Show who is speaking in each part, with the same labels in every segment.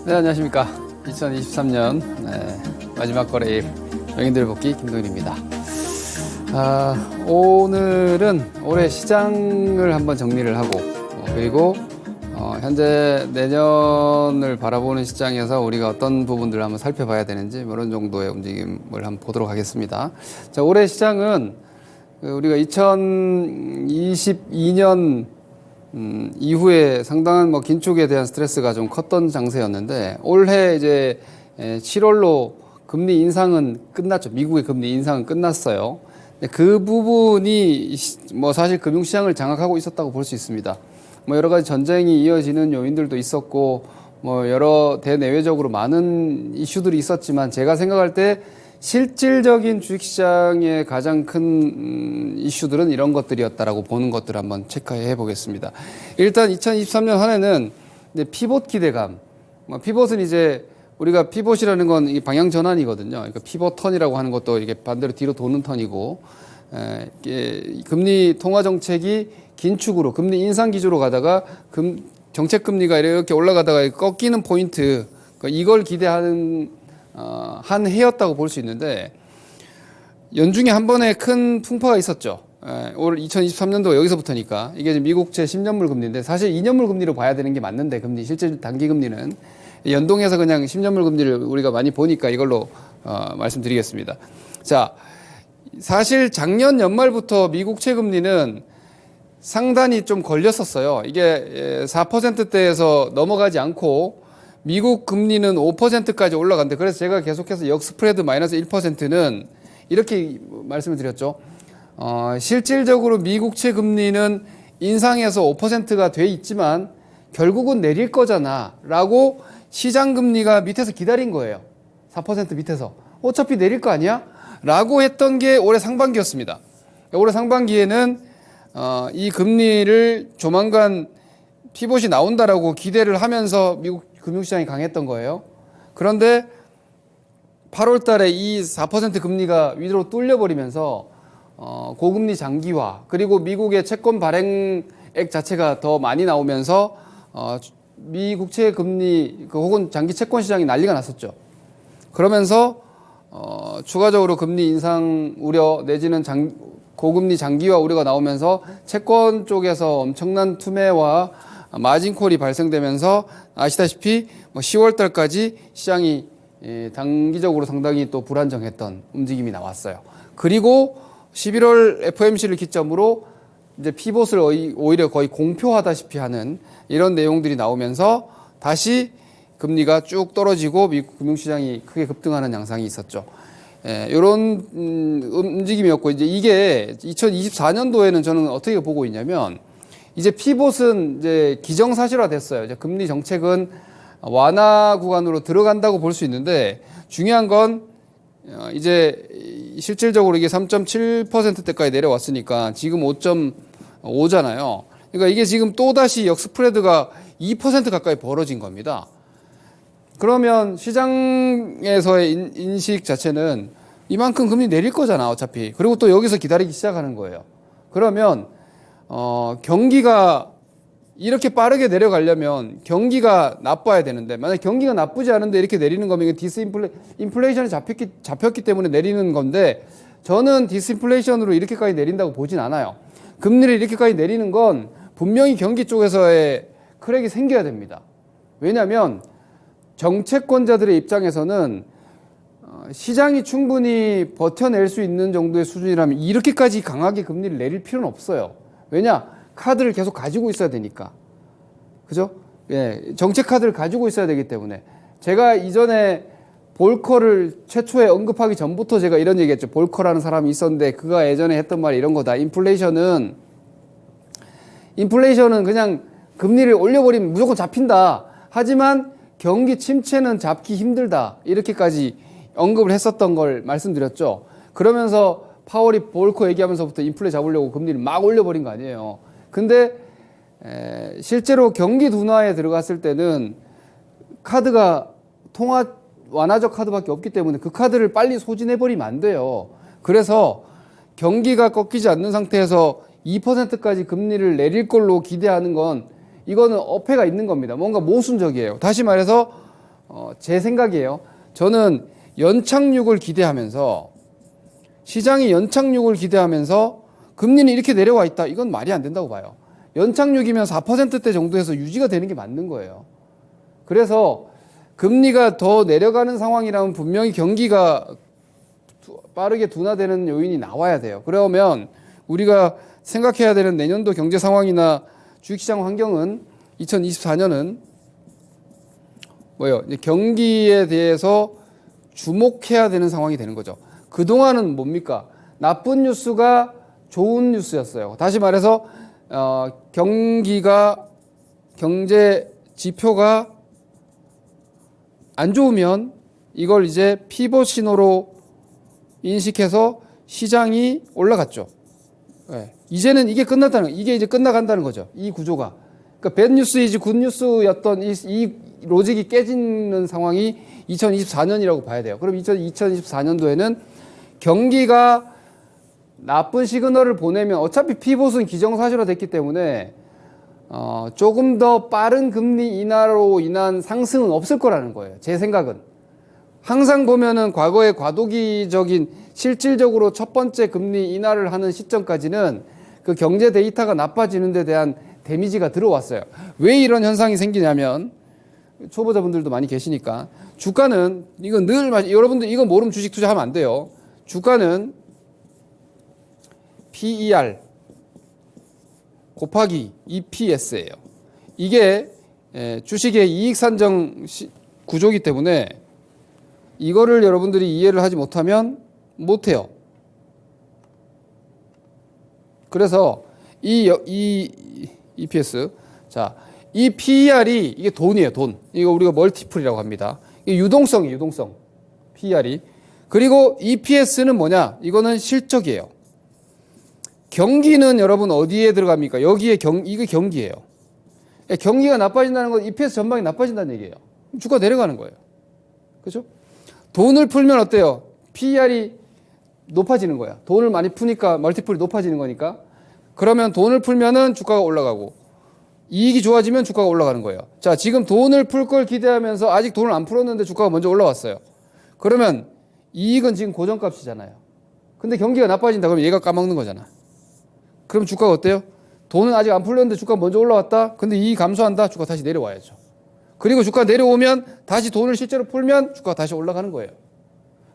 Speaker 1: 네, 안녕하십니까. 2023년 마지막 거래일 명인들 복귀 김동일입니다. 오늘은 올해 시장을 한번 정리를 하고 그리고 현재 내년을 바라보는 시장에서 우리가 어떤 부분들을 한번 살펴봐야 되는지 이런 정도의 움직임을 한번 보도록 하겠습니다. 자, 올해 시장은 우리가 2022년 이후에 상당한 긴축에 대한 스트레스가 좀 컸던 장세였는데 올해 이제 7월로 금리 인상은 끝났죠. 미국의 금리 인상은 끝났어요. 그 부분이 사실 금융시장을 장악하고 있었다고 볼 수 있습니다. 여러 가지 전쟁이 이어지는 요인들도 있었고 여러 대내외적으로 많은 이슈들이 있었지만 제가 생각할 때 실질적인 주식시장의 가장 큰 이슈들은 이런 것들이었다라고 보는 것들을 한번 체크해 보겠습니다. 일단 2023년 한 해는 피봇 기대감. 피봇은 이제 우리가 피봇이라는 건 이 방향 전환이거든요. 그러니까 피봇 턴이라고 하는 것도 이게 반대로 뒤로 도는 턴이고, 금리 통화 정책이 긴축으로 금리 인상 기조로 가다가 정책 금리가 이렇게 올라가다가 꺾이는 포인트, 그러니까 이걸 기대하는 한 해였다고 볼 수 있는데 연중에 한 번에 큰 풍파가 있었죠. 올 2023년도 여기서부터니까 이게 미국채 10년물 금리인데 사실 2년물 금리로 봐야 되는 게 맞는데 금리 실제 단기 금리는 연동해서 그냥 10년물 금리를 우리가 많이 보니까 이걸로 말씀드리겠습니다. 자, 사실 작년 연말부터 미국채 금리는 상단이 좀 걸렸었어요. 이게 4%대에서 넘어가지 않고 미국 금리는 5%까지 올라간대. 그래서 제가 계속해서 역스프레드 마이너스 1%는 이렇게 말씀을 드렸죠. 실질적으로 미국채 금리는 인상해서 5%가 돼 있지만 결국은 내릴 거잖아 라고 시장 금리가 밑에서 기다린 거예요. 4% 밑에서. 어차피 내릴 거 아니야? 라고 했던 게 올해 상반기였습니다. 올해 상반기에는 이 금리를 조만간 피봇이 나온다라고 기대를 하면서 미국 금융시장이 강했던 거예요. 그런데 8월 달에 이 4% 금리가 위로 뚫려버리면서 고금리 장기화 그리고 미국의 채권 발행액 자체가 더 많이 나오면서 미 국채 금리 혹은 장기 채권 시장이 난리가 났었죠. 그러면서 추가적으로 금리 인상 우려 내지는 고금리 장기화 우려가 나오면서 채권 쪽에서 엄청난 투매와 마진콜이 발생되면서 아시다시피 10월 달까지 시장이 단기적으로 상당히 또 불안정했던 움직임이 나왔어요. 그리고 11월 FOMC를 기점으로 이제 피봇을 오히려 거의 공표하다시피 하는 이런 내용들이 나오면서 다시 금리가 쭉 떨어지고 미국 금융시장이 크게 급등하는 양상이 있었죠. 이런 움직임이었고 이제 이게 2024년도에는 저는 어떻게 보고 있냐면 이제 피봇은 이제 기정사실화 됐어요. 이제 금리 정책은 완화 구간으로 들어간다고 볼 수 있는데 중요한 건 이제 실질적으로 이게 3.7%대까지 내려왔으니까 지금 5.5잖아요. 그러니까 이게 지금 또다시 역스프레드가 2% 가까이 벌어진 겁니다. 그러면 시장에서의 인식 자체는 이만큼 금리 내릴 거잖아 어차피. 그리고 또 여기서 기다리기 시작하는 거예요. 그러면 경기가 이렇게 빠르게 내려가려면 경기가 나빠야 되는데 만약 경기가 나쁘지 않은데 이렇게 내리는 거면 이게 인플레이션이 잡혔기 때문에 내리는 건데 저는 디스인플레이션으로 이렇게까지 내린다고 보진 않아요. 금리를 이렇게까지 내리는 건 분명히 경기 쪽에서의 크랙이 생겨야 됩니다. 왜냐하면 정채권자들의 입장에서는 시장이 충분히 버텨낼 수 있는 정도의 수준이라면 이렇게까지 강하게 금리를 내릴 필요는 없어요. 왜냐? 카드를 계속 가지고 있어야 되니까. 그죠? 예, 정책 카드를 가지고 있어야 되기 때문에. 제가 이전에 볼커를 최초에 언급하기 전부터 제가 이런 얘기 했죠. 볼커라는 사람이 있었는데 그가 예전에 했던 말이 이런 거다. 인플레이션은 그냥 금리를 올려버리면 무조건 잡힌다. 하지만 경기 침체는 잡기 힘들다. 이렇게까지 언급을 했었던 걸 말씀드렸죠. 그러면서 파월이 볼커 얘기하면서부터 인플레 잡으려고 금리를 막 올려버린 거 아니에요. 근데 실제로 경기 둔화에 들어갔을 때는 카드가 통화 완화적 카드밖에 없기 때문에 그 카드를 빨리 소진해버리면 안 돼요. 그래서 경기가 꺾이지 않는 상태에서 2%까지 금리를 내릴 걸로 기대하는 건 이거는 어폐가 있는 겁니다. 뭔가 모순적이에요. 다시 말해서 제 생각이에요. 저는 연착륙을 기대하면서 시장이 연착륙을 기대하면서 금리는 이렇게 내려와 있다. 이건 말이 안 된다고 봐요. 연착륙이면 4%대 정도에서 유지가 되는 게 맞는 거예요. 그래서 금리가 더 내려가는 상황이라면 분명히 경기가 빠르게 둔화되는 요인이 나와야 돼요. 그러면 우리가 생각해야 되는 내년도 경제 상황이나 주식시장 환경은 2024년은 뭐예요? 경기에 대해서 주목해야 되는 상황이 되는 거죠. 그동안은 뭡니까? 나쁜 뉴스가 좋은 뉴스였어요. 다시 말해서 경제 지표가 안 좋으면 이걸 이제 피벗 신호로 인식해서 시장이 올라갔죠. 네. 이제는 이게 이게 이제 끝나간다는 거죠. 이 구조가. 그러니까 배드 뉴스 이즈 굿 뉴스였던 이 로직이 깨지는 상황이 2024년이라고 봐야 돼요. 그럼 2024년도에는 경기가 나쁜 시그널을 보내면 어차피 피봇은 기정사실화 됐기 때문에 조금 더 빠른 금리 인하로 인한 상승은 없을 거라는 거예요. 제 생각은. 항상 보면은 과거의 과도기적인 실질적으로 첫 번째 금리 인하를 하는 시점까지는 그 경제 데이터가 나빠지는 데 대한 데미지가 들어왔어요. 왜 이런 현상이 생기냐면 초보자분들도 많이 계시니까 주가는 이건 여러분들 이거 모르면 주식 투자하면 안 돼요. 주가는 PER 곱하기 EPS예요. 이게 주식의 이익 산정 구조이기 때문에 이거를 여러분들이 이해를 하지 못하면 못해요. 그래서 이 EPS, 자, 이 PER이 이게 돈이에요, 돈. 이거 우리가 멀티플이라고 합니다. 이게 유동성이에요, 유동성. PER이. 그리고 EPS는 뭐냐? 이거는 실적이에요. 경기는 여러분 어디에 들어갑니까? 여기에 이게 경기예요. 경기가 나빠진다는 건 EPS 전망이 나빠진다는 얘기예요. 주가 내려가는 거예요. 그렇죠? 돈을 풀면 어때요? PER이 높아지는 거야. 돈을 많이 푸니까 멀티플이 높아지는 거니까. 그러면 돈을 풀면은 주가가 올라가고 이익이 좋아지면 주가가 올라가는 거예요. 자, 지금 돈을 풀 걸 기대하면서 아직 돈을 안 풀었는데 주가가 먼저 올라왔어요. 그러면 이익은 지금 고정값이잖아요. 근데 경기가 나빠진다 그러면 얘가 까먹는 거잖아. 그럼 주가가 어때요? 돈은 아직 안 풀렸는데 주가가 먼저 올라왔다. 근데 이익이 감소한다. 주가 다시 내려와야죠. 그리고 주가 내려오면 다시 돈을 실제로 풀면 주가가 다시 올라가는 거예요.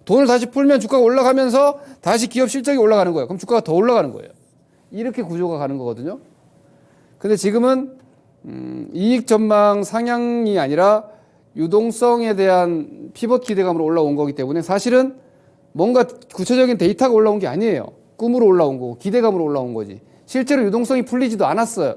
Speaker 1: 돈을 다시 풀면 주가가 올라가면서 다시 기업 실적이 올라가는 거예요. 그럼 주가가 더 올라가는 거예요. 이렇게 구조가 가는 거거든요. 근데 지금은 이익 전망 상향이 아니라 유동성에 대한 피벗 기대감으로 올라온 거기 때문에 사실은 뭔가 구체적인 데이터가 올라온 게 아니에요. 꿈으로 올라온 거고 기대감으로 올라온 거지. 실제로 유동성이 풀리지도 않았어요.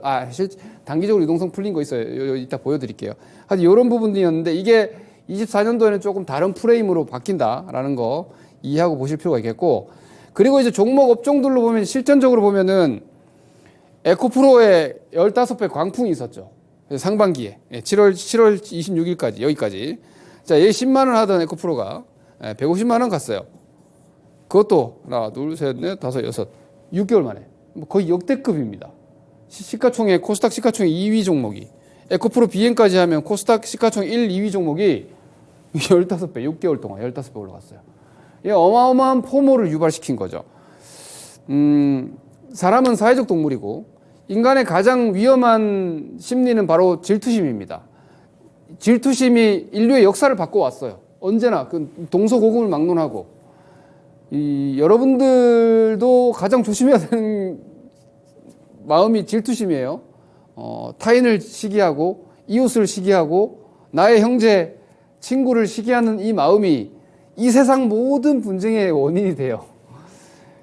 Speaker 1: 단기적으로 유동성 풀린 거 있어요. 이따 보여드릴게요. 하여튼 이런 부분이었는데 이게 24년도에는 조금 다른 프레임으로 바뀐다라는 거 이해하고 보실 필요가 있겠고, 그리고 이제 종목 업종들로 보면 실전적으로 보면은 에코프로에 15배 광풍이 있었죠. 상반기에 7월 26일까지 여기까지. 자, 얘 10만 원 하던 에코프로가 150만 원 갔어요. 그것도 하나, 둘, 셋, 넷, 다섯, 여섯, 6개월 만에 거의 역대급입니다. 시가총액 코스닥 시가총액 2위 종목이 에코프로 비행까지 하면 코스닥 시가총액 1, 2위 종목이 15배, 6개월 동안 15배 올라갔어요. 이게 어마어마한 포모를 유발시킨 거죠. 사람은 사회적 동물이고 인간의 가장 위험한 심리는 바로 질투심입니다. 질투심이 인류의 역사를 바꿔왔어요. 언제나 그 동서고금을 막론하고 여러분들도 가장 조심해야 되는 마음이 질투심이에요. 타인을 시기하고 이웃을 시기하고 나의 형제, 친구를 시기하는 이 마음이 이 세상 모든 분쟁의 원인이 돼요.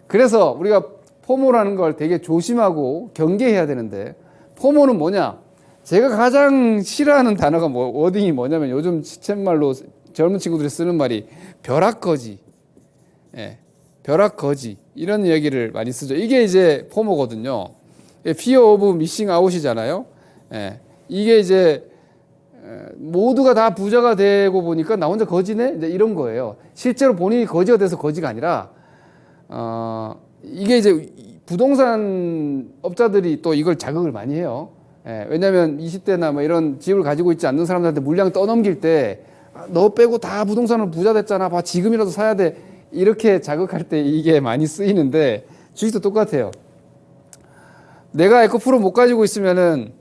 Speaker 1: 그래서 우리가 포모라는 걸 되게 조심하고 경계해야 되는데, 포모는 뭐냐? 제가 가장 싫어하는 단어가 워딩이 뭐냐면 요즘 시쳇말로 젊은 친구들이 쓰는 말이 벼락거지. 예, 벼락거지. 이런 얘기를 많이 쓰죠. 이게 이제 포모거든요. Fear of Missing Out이잖아요. 예, 이게 이제 모두가 다 부자가 되고 보니까 나 혼자 거지네? 이제 이런 거예요. 실제로 본인이 거지가 돼서 거지가 아니라, 이게 이제 부동산 업자들이 또 이걸 자극을 많이 해요. 예, 왜냐면 20대나 뭐 이런 집을 가지고 있지 않는 사람들한테 물량 떠넘길 때 너 빼고 다 부동산으로 부자 됐잖아. 봐, 지금이라도 사야 돼. 이렇게 자극할 때 이게 많이 쓰이는데 주식도 똑같아요. 내가 에코프로 못 가지고 있으면은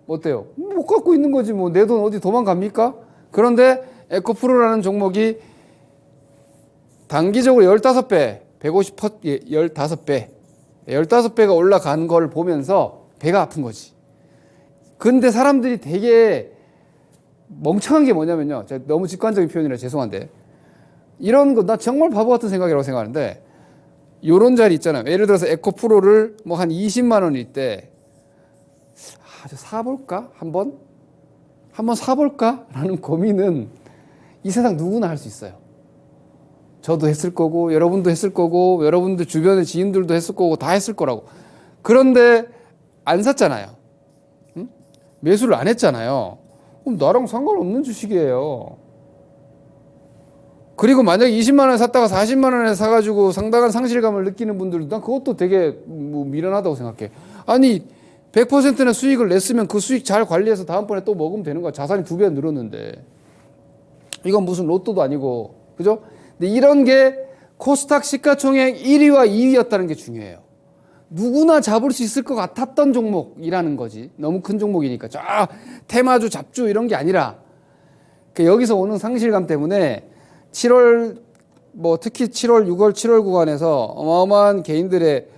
Speaker 1: 어때요? 못 갖고 있는 거지 뭐. 내 돈 어디 도망갑니까? 그런데 에코프로라는 종목이 단기적으로 15배, 15배, 15배가 올라간 걸 보면서 배가 아픈 거지. 근데 사람들이 되게 멍청한 게 뭐냐면요. 제가 너무 직관적인 표현이라 죄송한데, 이런 거 나 정말 바보 같은 생각이라고 생각하는데, 요런 자리 있잖아요. 예를 들어서 에코프로를 뭐 한 20만 원일 때, 저 사볼까? 한번 사볼까? 라는 고민은 이 세상 누구나 할 수 있어요. 저도 했을 거고, 여러분도 했을 거고, 여러분들 주변의 지인들도 했을 거고, 다 했을 거라고. 그런데 안 샀잖아요. 응? 매수를 안 했잖아요. 그럼 나랑 상관없는 주식이에요. 그리고 만약에 20만 원에 샀다가 40만 원에 사가지고 상당한 상실감을 느끼는 분들도 난 그것도 되게 뭐 미련하다고 생각해. 아니 100%나 수익을 냈으면 그 수익 잘 관리해서 다음번에 또 먹으면 되는 거야. 자산이 2배 늘었는데. 이건 무슨 로또도 아니고, 그죠? 근데 이런 게 코스닥 시가총액 1위와 2위였다는 게 중요해요. 누구나 잡을 수 있을 것 같았던 종목이라는 거지. 너무 큰 종목이니까. 테마주, 잡주 이런 게 아니라 여기서 오는 상실감 때문에 7월, 뭐 특히 7월, 6월, 7월 구간에서 어마어마한 개인들의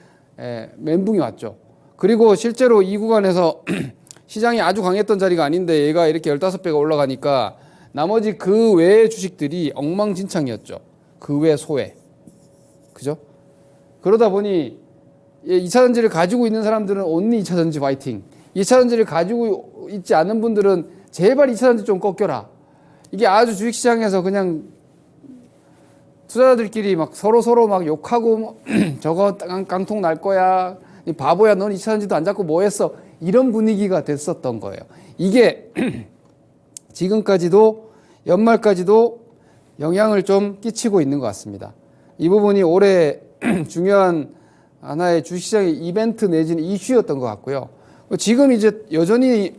Speaker 1: 멘붕이 왔죠. 그리고 실제로 이 구간에서 시장이 아주 강했던 자리가 아닌데 얘가 이렇게 15배가 올라가니까 나머지 그 외의 주식들이 엉망진창이었죠. 그 외 소외. 그죠? 그러다 보니 2차전지를 가지고 있는 사람들은 온리 2차전지 파이팅. 2차전지를 가지고 있지 않은 분들은 제발 2차전지 좀 꺾여라. 이게 아주 주식시장에서 그냥 투자자들끼리 막 서로 막 욕하고 저거 깡통 날 거야. 이 바보야, 넌 2차전지도 안 잡고 뭐 했어. 이런 분위기가 됐었던 거예요. 이게 지금까지도 연말까지도 영향을 좀 끼치고 있는 것 같습니다. 이 부분이 올해 중요한 하나의 주식시장의 이벤트 내지는 이슈였던 것 같고요. 지금 이제 여전히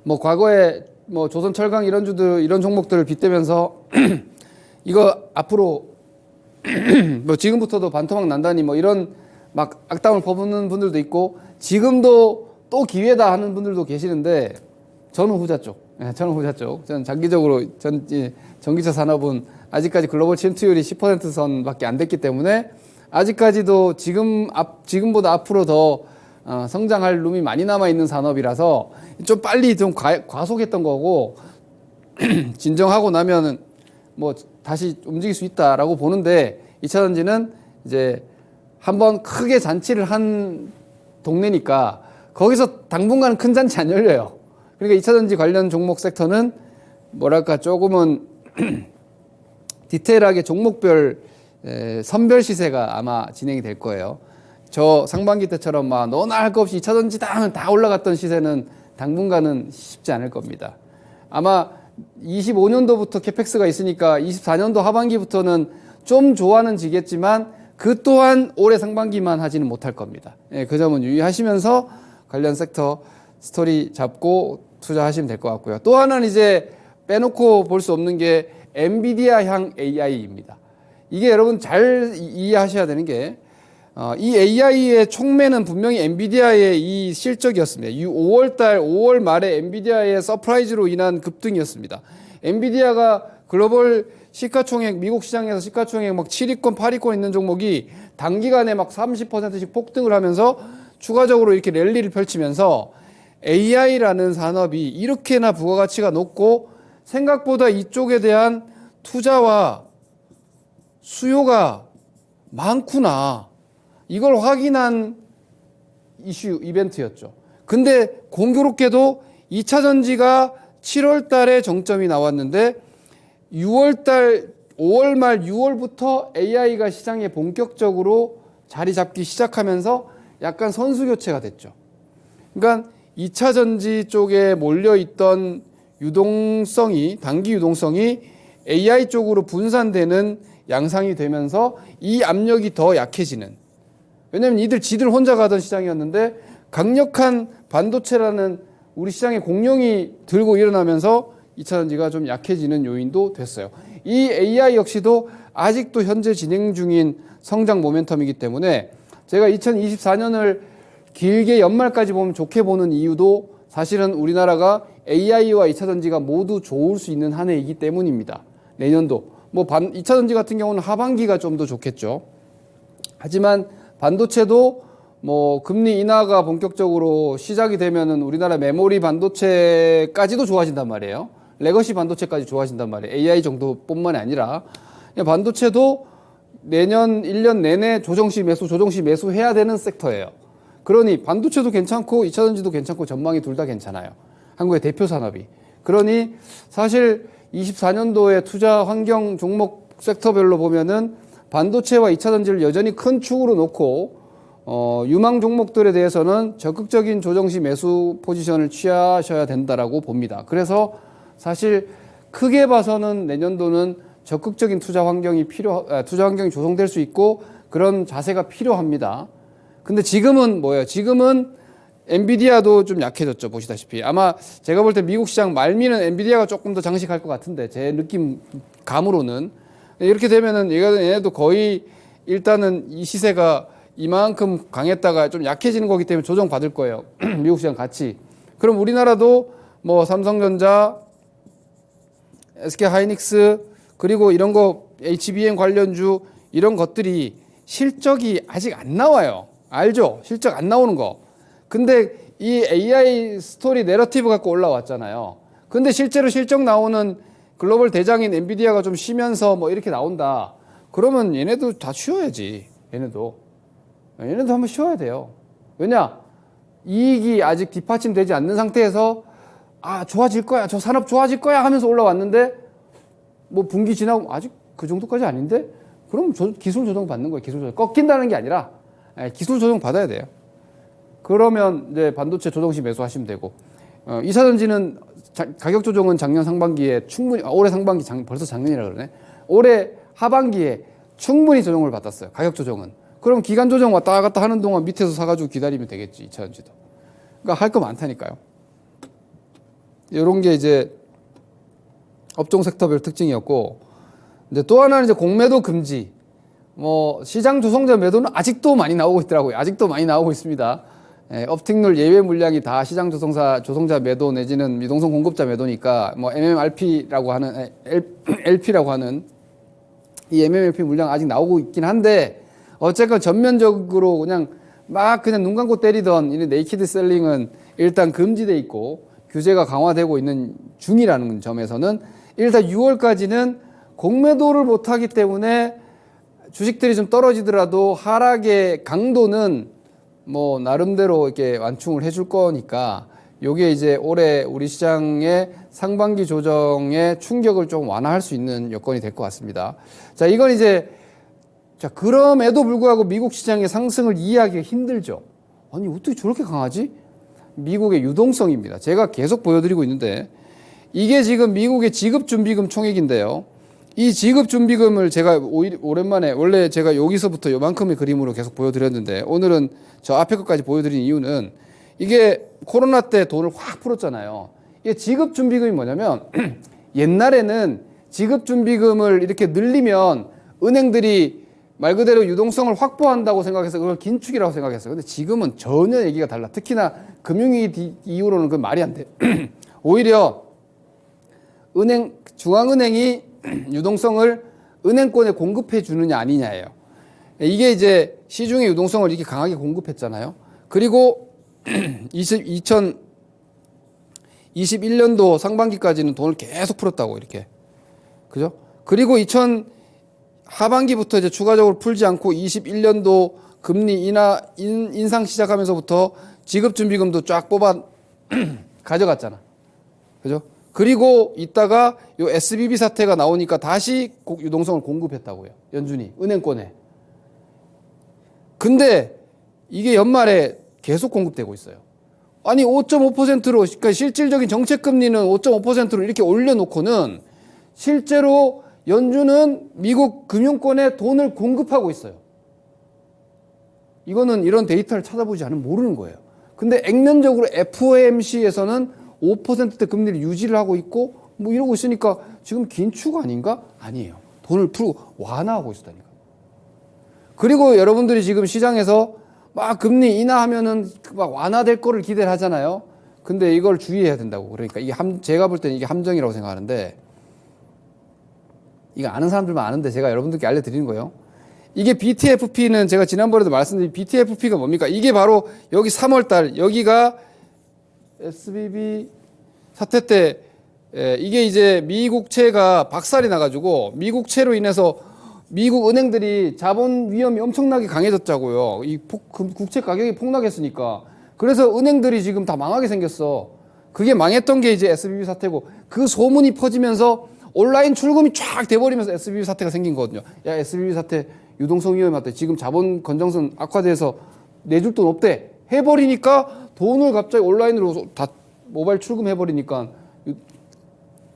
Speaker 1: 뭐 과거에 뭐 조선철강 이런 주들 이런 종목들을 빗대면서 이거 앞으로 뭐 지금부터도 반토막 난다니 뭐 이런 막 악담을 퍼붓는 분들도 있고 지금도 또 기회다 하는 분들도 계시는데 저는 후자 쪽. 저는 후자 쪽. 저는 장기적으로 전기차 산업은 아직까지 글로벌 침투율이 10% 선밖에 안 됐기 때문에 아직까지도 지금보다 앞으로 더 성장할 룸이 많이 남아 있는 산업이라서 좀 빨리 좀 과속했던 거고 진정하고 나면은 뭐 다시 움직일 수 있다라고 보는데 2차전지는 이제 한번 크게 잔치를 한 동네니까 거기서 당분간은 큰 잔치 안 열려요. 그러니까 2차전지 관련 종목 섹터는 뭐랄까 조금은 디테일하게 종목별 선별 시세가 아마 진행이 될 거예요. 저 상반기 때처럼 막 너나 할 거 없이 2차전지다 하면 다 올라갔던 시세는 당분간은 쉽지 않을 겁니다. 아마 25년도부터 캐펙스가 있으니까 24년도 하반기부터는 좀 좋아는 지겠지만 그 또한 올해 상반기만 하지는 못할 겁니다. 그 점은 유의하시면서 관련 섹터 스토리 잡고 투자하시면 될 것 같고요. 또 하나는 이제 빼놓고 볼 수 없는 게 엔비디아향 AI입니다. 이게 여러분 잘 이해하셔야 되는 게 이 AI의 촉매는 분명히 엔비디아의 이 실적이었습니다. 5월 말에 엔비디아의 서프라이즈로 인한 급등이었습니다. 엔비디아가 글로벌 시가총액, 미국 시장에서 시가총액 막 7위권, 8위권 있는 종목이 단기간에 막 30%씩 폭등을 하면서 추가적으로 이렇게 랠리를 펼치면서 AI라는 산업이 이렇게나 부가가치가 높고 생각보다 이쪽에 대한 투자와 수요가 많구나. 이걸 확인한 이벤트였죠. 근데 공교롭게도 2차전지가 7월 달에 정점이 나왔는데 5월 말 6월부터 AI가 시장에 본격적으로 자리 잡기 시작하면서 약간 선수 교체가 됐죠. 그러니까 2차전지 쪽에 몰려있던 단기 유동성이 AI 쪽으로 분산되는 양상이 되면서 이 압력이 더 약해지는. 왜냐면 지들 혼자 가던 시장이었는데 강력한 반도체라는 우리 시장의 공룡이 들고 일어나면서 2차전지가 좀 약해지는 요인도 됐어요. 이 AI 역시도 아직도 현재 진행 중인 성장 모멘텀이기 때문에 제가 2024년을 길게 연말까지 보면 좋게 보는 이유도 사실은 우리나라가 AI와 2차전지가 모두 좋을 수 있는 한 해이기 때문입니다. 내년도. 2차전지 같은 경우는 하반기가 좀 더 좋겠죠. 하지만 반도체도 금리 인하가 본격적으로 시작이 되면은 우리나라 메모리 반도체까지도 좋아진단 말이에요. 레거시 반도체까지 좋아진단 말이에요. AI 정도뿐만이 아니라 반도체도 내년 1년 내내 조정시 매수 해야 되는 섹터예요. 그러니 반도체도 괜찮고 2차전지도 괜찮고 전망이 둘 다 괜찮아요. 한국의 대표 산업이. 그러니 사실 24년도에 투자 환경 종목 섹터별로 보면은 반도체와 2차전지를 여전히 큰 축으로 놓고 유망 종목들에 대해서는 적극적인 조정시 매수 포지션을 취하셔야 된다라고 봅니다. 그래서 사실 크게 봐서는 내년도는 적극적인 투자 환경이 조성될 수 있고 그런 자세가 필요합니다. 근데 지금은 뭐예요? 지금은 엔비디아도 좀 약해졌죠. 보시다시피. 아마 제가 볼 때 미국 시장 말미는 엔비디아가 조금 더 장식할 것 같은데 제 느낌 감으로는 이렇게 되면은 얘네도 거의 일단은 이 시세가 이만큼 강했다가 좀 약해지는 거기 때문에 조정 받을 거예요. 미국 시장 같이. 그럼 우리나라도 삼성전자, SK하이닉스 그리고 이런 거 HBM 관련주 이런 것들이 실적이 아직 안 나와요. 알죠? 실적 안 나오는 거. 근데 이 AI 스토리 내러티브 갖고 올라왔잖아요. 근데 실제로 실적 나오는 글로벌 대장인 엔비디아가 좀 쉬면서 이렇게 나온다. 그러면 얘네도 다 쉬어야지. 얘네도 한번 쉬어야 돼요. 왜냐? 이익이 아직 뒷받침되지 않는 상태에서 좋아질 거야. 저 산업 좋아질 거야 하면서 올라왔는데 분기 지나고 아직 그 정도까지 아닌데? 그럼 기술 조정 받는 거예요. 기술 조정. 꺾인다는 게 아니라 기술 조정 받아야 돼요. 그러면 이제 반도체 조정시 매수하시면 되고 2차전지는 가격 조정은 작년 상반기에 충분히 올해 상반기 벌써 작년이라 그러네. 올해 하반기에 충분히 조정을 받았어요. 가격 조정은. 그럼 기간 조정 왔다 갔다 하는 동안 밑에서 사가지고 기다리면 되겠지. 2차전지도. 그러니까 할 거 많다니까요. 이런 게 이제 업종 섹터별 특징이었고, 근데 또 하나는 이제 공매도 금지. 시장 조성자 매도는 아직도 많이 나오고 있더라고요. 아직도 많이 나오고 있습니다. 업틱률 예외 물량이 다 시장 조성자 매도 내지는 미동성 공급자 매도니까 MMRP라고 하는 LP라고 하는 이 MMLP 물량 아직 나오고 있긴 한데 어쨌건 전면적으로 그냥 눈 감고 때리던 이 네이키드 셀링은 일단 금지돼 있고 규제가 강화되고 있는 중이라는 점에서는 일단 6월까지는 공매도를 못하기 때문에 주식들이 좀 떨어지더라도 하락의 강도는 나름대로 이렇게 완충을 해줄 거니까 요게 이제 올해 우리 시장의 상반기 조정의 충격을 좀 완화할 수 있는 여건이 될 것 같습니다. 자, 이건 이제 그럼에도 불구하고 미국 시장의 상승을 이해하기가 힘들죠. 아니, 어떻게 저렇게 강하지? 미국의 유동성입니다. 제가 계속 보여드리고 있는데 이게 지금 미국의 지급준비금 총액인데요. 이 지급준비금을 제가 오랜만에 원래 제가 여기서부터 요만큼의 그림으로 계속 보여드렸는데 오늘은 저 앞에 것까지 보여드린 이유는 이게 코로나 때 돈을 확 풀었잖아요. 이게 지급준비금이 뭐냐면 옛날에는 지급준비금을 이렇게 늘리면 은행들이 말 그대로 유동성을 확보한다고 생각해서 그걸 긴축이라고 생각했어요. 근데 지금은 전혀 얘기가 달라. 특히나 금융위기 이후로는 그 말이 안 돼. 오히려 중앙은행이 유동성을 은행권에 공급해 주느냐 아니냐예요. 이게 이제 시중의 유동성을 이렇게 강하게 공급했잖아요. 그리고 2021년도 상반기까지는 돈을 계속 풀었다고 이렇게. 그죠? 그리고 하반기부터 이제 추가적으로 풀지 않고 21년도 금리 인상 시작하면서부터 지급준비금도 쫙 뽑아 가져갔잖아. 그죠? 그리고 이따가 요 SBB 사태가 나오니까 다시 유동성을 공급했다고요. 연준이 은행권에. 근데 이게 연말에 계속 공급되고 있어요. 아니 5.5%로 그러니까 실질적인 정책 금리는 5.5%로 이렇게 올려놓고는 실제로 연준은 미국 금융권에 돈을 공급하고 있어요. 이거는 이런 데이터를 찾아보지 않으면 모르는 거예요. 근데 액면적으로 FOMC에서는 5%대 금리를 유지를 하고 있고 뭐 이러고 있으니까 지금 긴축 아닌가? 아니에요. 돈을 풀고 완화하고 있었다니까. 그리고 여러분들이 지금 시장에서 막 금리 인하하면은 막 완화될 거를 기대를 하잖아요. 근데 이걸 주의해야 된다고. 그러니까 이게 제가 볼 때는 이게 함정이라고 생각하는데, 이거 아는 사람들만 아는데 제가 여러분들께 알려드리는 거예요. 이게 BTFP는 제가 지난번에도 말씀드린 BTFP가 뭡니까? 이게 바로 여기 3월달 여기가 SBB 사태 때 이게 이제 미국채가 박살이 나가지고 미국채로 인해서 미국 은행들이 자본 위험이 엄청나게 강해졌자고요. 이 국채 가격이 폭락했으니까. 그래서 은행들이 지금 다 망하게 생겼어. 그게 망했던 게 이제 SBB 사태고, 그 소문이 퍼지면서 온라인 출금이 쫙 돼버리면서 SBB 사태가 생긴 거거든요. 야, SBB 사태 유동성 위험이 왔대. 지금 자본 건전성 악화돼서 내줄 돈 없대. 해버리니까 돈을 갑자기 온라인으로 다 모바일 출금해버리니까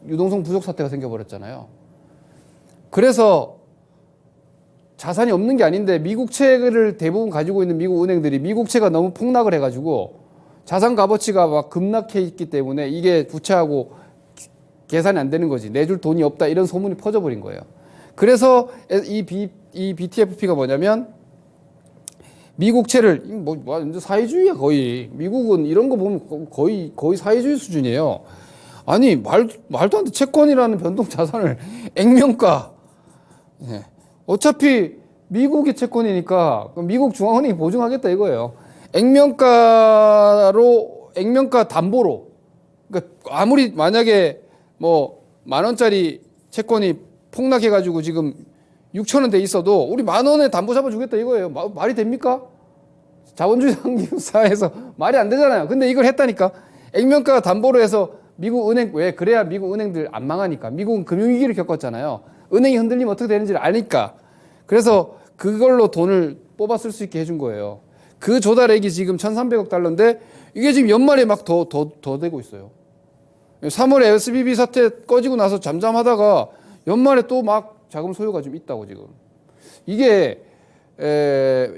Speaker 1: 유동성 부족 사태가 생겨버렸잖아요. 그래서 자산이 없는 게 아닌데 미국채를 대부분 가지고 있는 미국 은행들이 미국채가 너무 폭락을 해가지고 자산 값어치가 막 급락해 있기 때문에 이게 부채하고 계산이 안 되는 거지. 내줄 돈이 없다 이런 소문이 퍼져버린 거예요. 그래서 이 BTFP가 뭐냐면 미국채를 완전 사회주의야 거의. 미국은 이런 거 보면 거의 사회주의 수준이에요. 아니 말도 안 돼. 채권이라는 변동 자산을 액면가. 예. 어차피 미국의 채권이니까 미국 중앙은행이 보증하겠다 이거예요. 액면가 담보로. 그러니까 아무리 만약에 뭐 10,000원짜리 채권이 폭락해가지고 지금 6,000원 돼 있어도 우리 10,000원에 담보 잡아주겠다 이거예요. 말이 됩니까? 자본주의 사회에서 말이 안 되잖아요. 근데 이걸 했다니까. 액면가 담보로 해서 미국 은행, 왜? 그래야 미국 은행들 안 망하니까. 미국은 금융위기를 겪었잖아요. 은행이 흔들리면 어떻게 되는지를 아니까. 그래서 그걸로 돈을 뽑아 쓸 수 있게 해준 거예요. 그 조달액이 지금 1,300억 달러인데 이게 지금 연말에 막 더 되고 있어요. 3월에 SBB 사태 꺼지고 나서 잠잠하다가 연말에 또 막 자금 소요가 좀 있다고 지금. 이게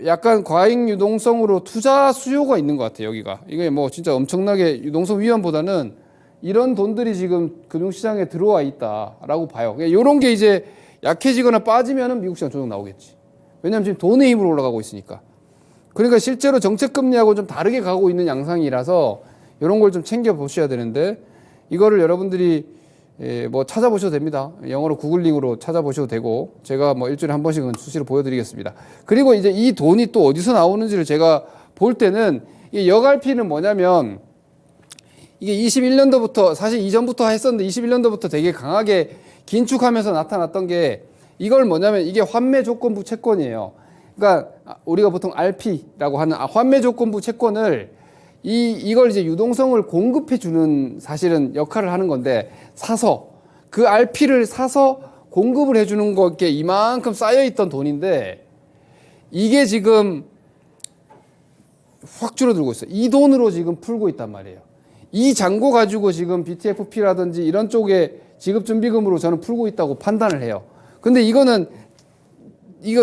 Speaker 1: 약간 과잉 유동성으로 투자 수요가 있는 것 같아요. 여기가. 이게 뭐 진짜 엄청나게 유동성 위험보다는 이런 돈들이 지금 금융시장에 들어와 있다라고 봐요. 이런 게 이제 약해지거나 빠지면은 미국 시장 조정 나오겠지. 왜냐하면 지금 돈의 힘으로 올라가고 있으니까. 그러니까 실제로 정책금리하고 좀 다르게 가고 있는 양상이라서 이런 걸 좀 챙겨 보셔야 되는데, 이거를 여러분들이 뭐 찾아보셔도 됩니다. 영어로 구글링으로 찾아보셔도 되고, 제가 뭐 일주일에 한 번씩은 수시로 보여드리겠습니다. 그리고 이제 이 돈이 또 어디서 나오는지를 제가 볼 때는, 이 여갈피는 뭐냐면, 이게 21년도부터, 사실 이전부터 했었는데 21년도부터 되게 강하게 긴축하면서 나타났던 게, 이걸 뭐냐면 이게 환매 조건부 채권이에요. 그러니까 우리가 보통 RP라고 하는 환매 조건부 채권을 이걸 이제 유동성을 공급해 주는 사실은 역할을 하는 건데, 사서 그 RP를 사서 공급을 해 주는 거게 이만큼 쌓여 있던 돈인데, 이게 지금 확 줄어들고 있어요. 이 돈으로 지금 풀고 있단 말이에요. 이 잔고 가지고 지금 BTFP라든지 이런 쪽에 지급준비금으로 저는 풀고 있다고 판단을 해요. 근데 이건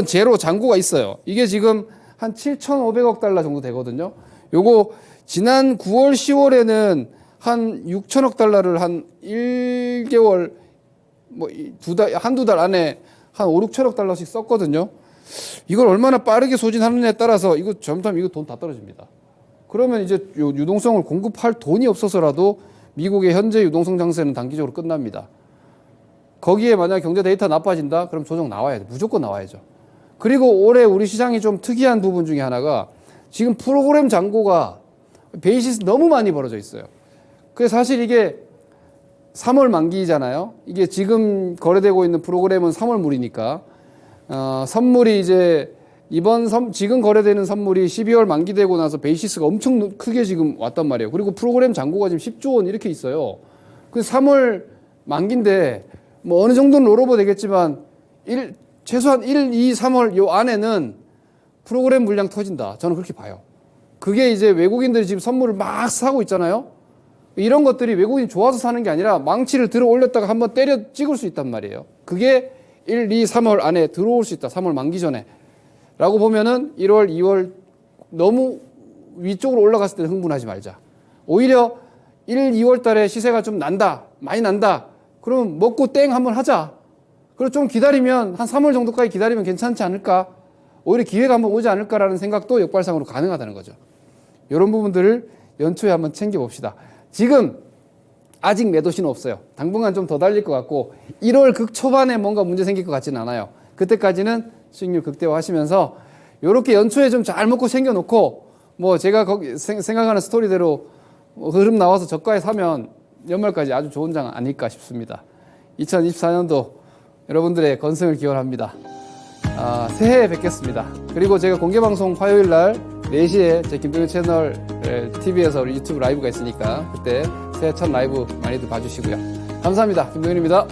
Speaker 1: 제로 잔고가 있어요. 이게 지금 한 7,500억 달러 정도 되거든요. 요거 지난 9월, 10월에는 한 6천억 달러를 한 1개월, 뭐 한두 달 안에 한 5, 6천억 달러씩 썼거든요. 이걸 얼마나 빠르게 소진하느냐에 따라서 이거 잘못하면 이거 돈 다 떨어집니다. 그러면 이제 유동성을 공급할 돈이 없어서라도 미국의 현재 유동성 장세는 단기적으로 끝납니다. 거기에 만약 경제 데이터 나빠진다? 그럼 조정 나와야 돼. 무조건 나와야죠. 그리고 올해 우리 시장이 좀 특이한 부분 중에 하나가, 지금 프로그램 잔고가 베이시스 너무 많이 벌어져 있어요. 그래서 사실 이게 3월 만기잖아요. 이게 지금 거래되고 있는 프로그램은 3월 물이니까, 선물이 이제 지금 거래되는 선물이 12월 만기되고 나서 베이시스가 엄청 크게 지금 왔단 말이에요. 그리고 프로그램 잔고가 지금 10조 원 이렇게 있어요. 그 3월 만기인데 뭐 어느 정도는 롤오버 되겠지만 최소한 1, 2, 3월 요 안에는 프로그램 물량 터진다. 저는 그렇게 봐요. 그게 이제 외국인들이 지금 선물을 막 사고 있잖아요. 이런 것들이 외국인이 좋아서 사는 게 아니라 망치를 들어 올렸다가 한번 때려 찍을 수 있단 말이에요. 그게 1, 2, 3월 안에 들어올 수 있다. 3월 만기 전에. 라고 보면은 1월, 2월 너무 위쪽으로 올라갔을 때 흥분하지 말자. 오히려 1, 2월 달에 시세가 좀 난다. 많이 난다. 그러면 먹고 땡 한번 하자. 그리고 좀 기다리면 한 3월 정도까지 기다리면 괜찮지 않을까? 오히려 기회가 한번 오지 않을까라는 생각도 역발상으로 가능하다는 거죠. 이런 부분들을 연초에 한번 챙겨봅시다. 지금 아직 매도신은 없어요. 당분간 좀 더 달릴 것 같고 1월 극초반에 뭔가 문제 생길 것 같지는 않아요. 그때까지는 수익률 극대화하시면서 이렇게 연초에 좀 잘 먹고 챙겨놓고 뭐 제가 거기 생각하는 스토리대로 흐름 나와서 저가에 사면 연말까지 아주 좋은 장 아닐까 싶습니다. 2024년도 여러분들의 건승을 기원합니다. 새해에 뵙겠습니다. 그리고 제가 공개방송 화요일 날 4시에 제 김동현 채널 TV에서 유튜브 라이브가 있으니까 그때 새해 첫 라이브 많이들 봐주시고요. 감사합니다. 김동현입니다.